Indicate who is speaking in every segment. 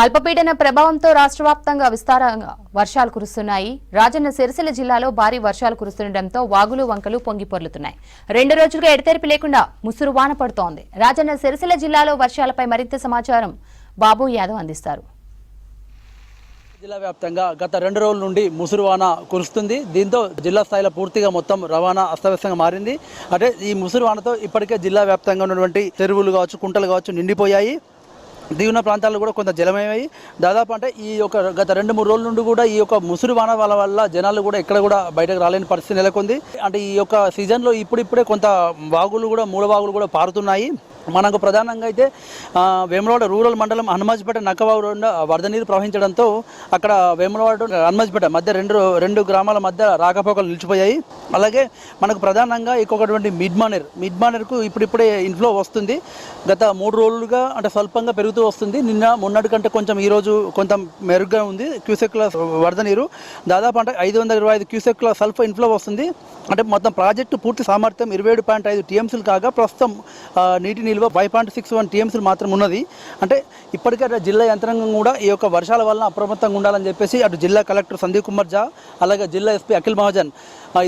Speaker 1: అల్పపీడన ప్రభావంతో రాష్ట్ర వ్యాప్తంగా విస్తారంగా వర్షాలు కురుస్తున్నాయి. రాజన్న సిరిసిల్ల జిల్లాలో భారీ వర్షాలు కురుస్తుండటంతో వాగులు వంకలు పొంగిపొర్లుతున్నాయి. 2 రోజులుగా ఎడతెరిపి లేకుండా ముసురు వాన పడుతోంది. రాజన్న సిరిసిల్ల జిల్లాలో వర్షాలపై మరింత సమాచారం బాబు యాదవ్ అందిస్తారు.
Speaker 2: జిల్లా వ్యాప్తంగా గత 2 రోజుల నుండి ముసురు వాన కురుస్తుంది. దీంతో జిల్లా స్థాయిలో పూర్తిగా మొత్తం రవాణా అస్తవ్యస్తంగా మారింది. అంటే ఈ ముసురు వానతో ఇప్పటికే జిల్లా వ్యాప్తంగా ఉన్నటువంటి చెరువులు కావచ్చు, కుంటలు కావచ్చు నిండిపోయాయి. దిగున ప్రాంతాల్లో కూడా కొంత జలమయమై దాదాపు అంటే ఈ యొక్క గత 2-3 రోజుల నుండి కూడా ఈ యొక్క ముసురు వాన వల్ల జనాలు కూడా ఎక్కడ కూడా బయటకు రాలేని పరిస్థితి నెలకొంది. అంటే ఈ యొక్క సీజన్లో ఇప్పుడిప్పుడే కొంత వాగులు కూడా మూల వాగులు కూడా పారుతున్నాయి. మనకు ప్రధానంగా అయితే వేములవాడ రూరల్ మండలం హనుమాజ్పేట నక్కవాగు వరద నీరు ప్రవహించడంతో అక్కడ వేములవాడ హనుమాజ్పేట మధ్య రెండు గ్రామాల మధ్య రాకపోకలు నిలిచిపోయాయి. అలాగే మనకు ప్రధానంగా ఇంకొకటువంటి మిడ్మానేర్కు ఇప్పుడిప్పుడే ఇన్ఫ్లో వస్తుంది. గత 3 రోజులుగా అంటే స్వల్పంగా పెరుగుతూ వస్తుంది. నిన్న మొన్నటి కంటే కొంచెం ఈరోజు కొంత మెరుగ్గా ఉంది. క్యూసెక్ల వరద నీరు దాదాపు అంటే 525 క్యూసెక్ల సల్ఫర్ ఇన్ఫ్లో వస్తుంది. అంటే మొత్తం ప్రాజెక్టు పూర్తి సామర్థ్యం 27.5 టీఎంసీలు కాగా ప్రస్తుతం నీటి నిల్వ 5.61 టీఎంసీలు మాత్రం ఉన్నది. అంటే ఇప్పటికే జిల్లా యంత్రాంగం కూడా ఈ యొక్క వర్షాల వలన అప్రమత్తంగా ఉండాలని చెప్పేసి అటు జిల్లా కలెక్టర్ సందీప్ కుమార్ ఝా అలాగే జిల్లా ఎస్పీ అఖిల్ మహాజన్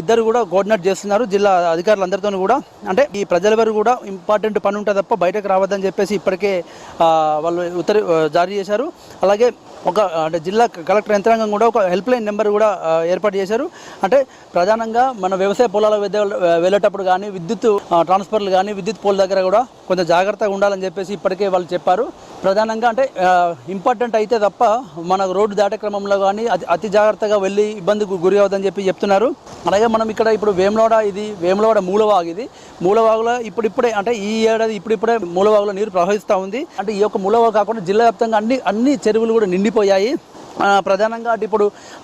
Speaker 2: ఇద్దరు కూడా కోఆర్డినేట్ చేస్తున్నారు. జిల్లా అధికారులందరితో కూడా అంటే ఈ ప్రజలెవరు కూడా ఇంపార్టెంట్ పని ఉంటుంది తప్ప బయటకు రావద్దని చెప్పేసి ఇప్పటికే వాళ్ళు జారీ చేశారు. అలాగే అంటే జిల్లా కలెక్టర్ యంత్రాంగం కూడా ఒక హెల్ప్ లైన్ నెంబర్ కూడా ఏర్పాటు చేశారు. అంటే ప్రధానంగా మన వ్యవసాయ పొలాల వెళ్ళేటప్పుడు కానీ విద్యుత్ ట్రాన్స్ఫర్లు కానీ విద్యుత్ పోల్ దగ్గర కూడా కొంచెం జాగ్రత్తగా ఉండాలని చెప్పేసి ఇప్పటికే వాళ్ళు చెప్పారు. ప్రధానంగా అంటే ఇంపార్టెంట్ అయితే తప్ప మన రోడ్డు దాటే క్రమంలో కానీ అతి జాగ్రత్తగా వెళ్ళి ఇబ్బందికి గురి అవుతుందని చెప్పి చెప్తున్నారు. అలాగే మనం ఇక్కడ ఇప్పుడు వేములవాడ మూలవాగు ఇది మూలవాగులో ఇప్పుడిప్పుడే అంటే ఈ ఏడాది ఇప్పుడిప్పుడే మూలవాగులో నీరు ప్రవహిస్తూ ఉంది. అంటే ఈ యొక్క మూలవాగు కాకుండా జిల్లా వ్యాప్తంగా అన్ని చెరువులు కూడా నిండిపోయాయి. ప్రధానంగా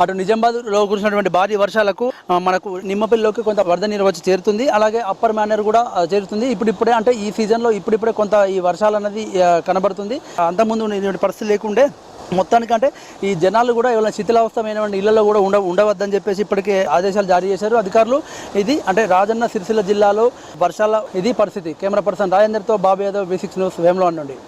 Speaker 2: అటు నిజామాబాద్లో కురిసినటువంటి భారీ వర్షాలకు మనకు నిమ్మపల్లిలోకి కొంత వరద నీరు వచ్చి చేరుతుంది. అలాగే అప్పర్ మేనర్ కూడా చేరుతుంది. ఇప్పుడిప్పుడే అంటే ఈ సీజన్లో ఇప్పుడిప్పుడే కొంత ఈ వర్షాలు అనేది కనబడుతుంది. అంతకుముందు పరిస్థితి లేకుండే మొత్తానికంటే ఈ జనాలు కూడా ఏమైనా శిథిలావస్థమైనటువంటి ఇళ్లలో కూడా ఉండవద్దని చెప్పేసి ఇప్పటికే ఆదేశాలు జారీ చేశారు అధికారులు. ఇది అంటే రాజన్న సిరిసిల్ల జిల్లాలో వర్షాల ఇది పరిస్థితి. కెమెరా పర్సన్ రాజేందర్తో బాబు యాదవ్, V6 న్యూస్, వేములవాడ నుండి.